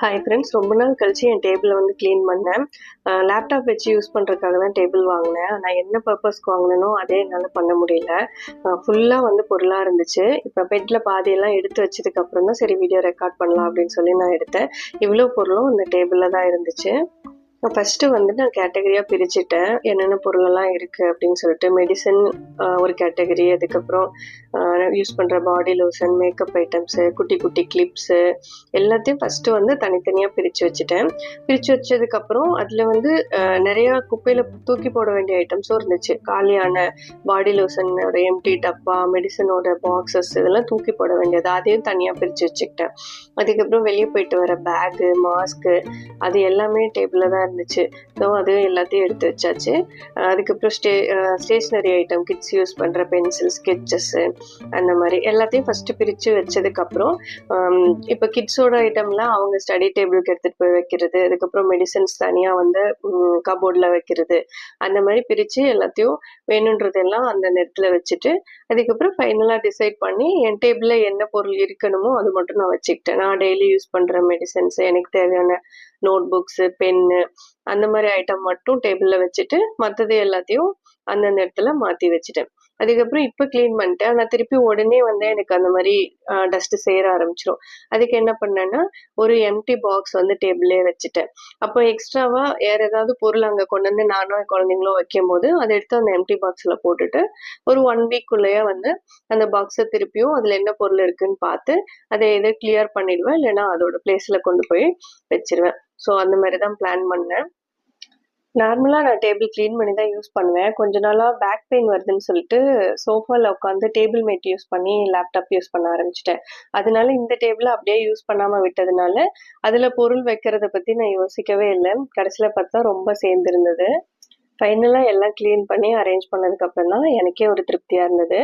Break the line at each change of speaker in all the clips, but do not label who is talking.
Hi friends, ரொம்ப நாள் கழிச்சு என் டேபிளை வந்து க்ளீன் பண்ணேன். லேப்டாப் வச்சு யூஸ் பண்ணுறதுக்காக தான் டேபிள் வாங்கினேன். நான் என்ன பர்பஸ்க்கு வாங்கினேனோ அதே என்னால் பண்ண முடியல. ஃபுல்லாக வந்து பொருளாக இருந்துச்சு. இப்போ பெட்டில் பாதியெல்லாம் எடுத்து வச்சதுக்கப்புறம் தான் சரி வீடியோ ரெக்கார்ட் பண்ணலாம் அப்படின்னு சொல்லி நான் எடுத்தேன். இவ்வளோ பொருளும் இந்த டேபிளில் தான் இருந்துச்சு. ஃபஸ்ட்டு வந்து நான் கேட்டகரியாக பிரிச்சுட்டேன். என்னென்ன பொருளெல்லாம் இருக்குது அப்படின்னு சொல்லிட்டு. மெடிசன் ஒரு கேட்டகரி, அதுக்கப்புறம் யூஸ் பண்ணுற பாடி லோஷன், மேக்கப் ஐட்டம்ஸு, குட்டி குட்டி கிளிப்ஸு எல்லாத்தையும் ஃபஸ்ட்டு வந்து தனித்தனியாக பிரித்து வச்சுட்டேன். பிரித்து வச்சதுக்கப்புறம் அதில் வந்து நிறையா குப்பையில் தூக்கி போட வேண்டிய ஐட்டம்ஸும் இருந்துச்சு. காலியான பாடி லோஷனோட எம்டி டப்பா, மெடிசனோட பாக்ஸஸ் இதெல்லாம் தூக்கி போட வேண்டியது, அதையும் தனியாக பிரித்து வச்சுக்கிட்டேன். அதுக்கப்புறம் வெளியே போயிட்டு வர பேகு, மாஸ்க்கு அது எல்லாமே டேபிளில் தான் இருந்துச்சு. ஸோ அது எல்லாத்தையும் எடுத்து வச்சாச்சு. அதுக்கப்புறம் ஸ்டேஷ்னரி ஐட்டம், கிட்ஸ் யூஸ் பண்ணுற பென்சில், ஸ்கெட்சஸ்ஸு அந்த மாதிரி எல்லாத்தையும் ஃபஸ்ட்டு பிரித்து வச்சதுக்கப்புறம் இப்போ கிட்ஸோட ஐட்டம்லாம் அவங்க ஸ்டடி டேபிளுக்கு எடுத்துகிட்டு போய் வைக்கிறது, அதுக்கப்புறம் மெடிசன்ஸ் தனியாக வந்து கபோர்டில் வைக்கிறது, அந்த மாதிரி பிரித்து எல்லாத்தையும் வேணுன்றதெல்லாம் அந்த நேரத்தில் வச்சுட்டு அதுக்கப்புறம் ஃபைனலாக டிசைட் பண்ணி என் டேபிளில் என்ன பொருள் இருக்கணுமோ அது மட்டும் நான் வச்சுக்கிட்டேன். நான் டெய்லி யூஸ் பண்ணுற மெடிசன்ஸ், எனக்கு தேவையான நோட் புக்ஸு, பென்னு அந்த மாதிரி ஐட்டம் மட்டும் டேபிளில் வச்சுட்டு மற்றது எல்லாத்தையும் அந்தந்த இடத்துல மாற்றி வச்சுட்டேன். அதுக்கப்புறம் இப்போ க்ளீன் பண்ணிட்டேன். ஆனால் திருப்பி உடனே வந்து எனக்கு அந்த மாதிரி டஸ்ட்டு சேர ஆரம்பிச்சிடும். அதுக்கு என்ன பண்ணேன்னா, ஒரு எம்டி பாக்ஸ் வந்து டேபிளே வச்சுட்டேன். அப்போ எக்ஸ்ட்ராவாக வேறு ஏதாவது பொருள் அங்கே கொண்டு வந்து நானும் என் குழந்தைங்களும் வைக்கும் போது அதை எடுத்து அந்த எம்டி பாக்ஸில் போட்டுட்டு ஒரு 1 வீக்குள்ளேயே வந்து அந்த பாக்ஸை திருப்பியும் அதில் என்ன பொருள் இருக்குன்னு பார்த்து அதை எதை கிளியர் பண்ணிடுவேன், இல்லைன்னா அதோட பிளேஸில் கொண்டு போய் வச்சிருவேன். ஸோ அந்த மாதிரி தான் பிளான் பண்ணேன். நார்மலாக நான் டேபிள் க்ளீன் பண்ணி தான் யூஸ் பண்ணுவேன். கொஞ்ச நாளாக பேக் பெயின் வருதுன்னு சொல்லிட்டு சோஃபாவில் உட்காந்து டேபிள் மேட் யூஸ் பண்ணி லேப்டாப் யூஸ் பண்ண ஆரம்பிச்சிட்டேன். அதனால இந்த டேபிளை அப்படியே யூஸ் பண்ணாமல் விட்டதுனால அதில் பொருள் வைக்கிறத பற்றி நான் யோசிக்கவே இல்லை. கடைசியில் பார்த்தா ரொம்ப சேர்ந்துருந்தது. ஃபைனலாக எல்லாம் க்ளீன் பண்ணி அரேஞ்ச் பண்ணதுக்கப்புறம் தான் எனக்கே ஒரு திருப்தியாக இருந்தது.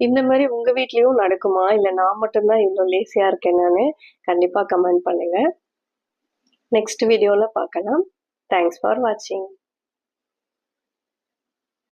இந்த மாதிரி உங்கள் வீட்லேயும் நடக்குமா, இல்லை நான் மட்டும்தான் இவ்வளோ லேசியாக இருக்கேனான்னு கண்டிப்பாக கமெண்ட் பண்ணுங்கள். நெக்ஸ்ட் வீடியோவில் பார்க்கலாம். தேங்க்ஸ் ஃபார் வாட்சிங்.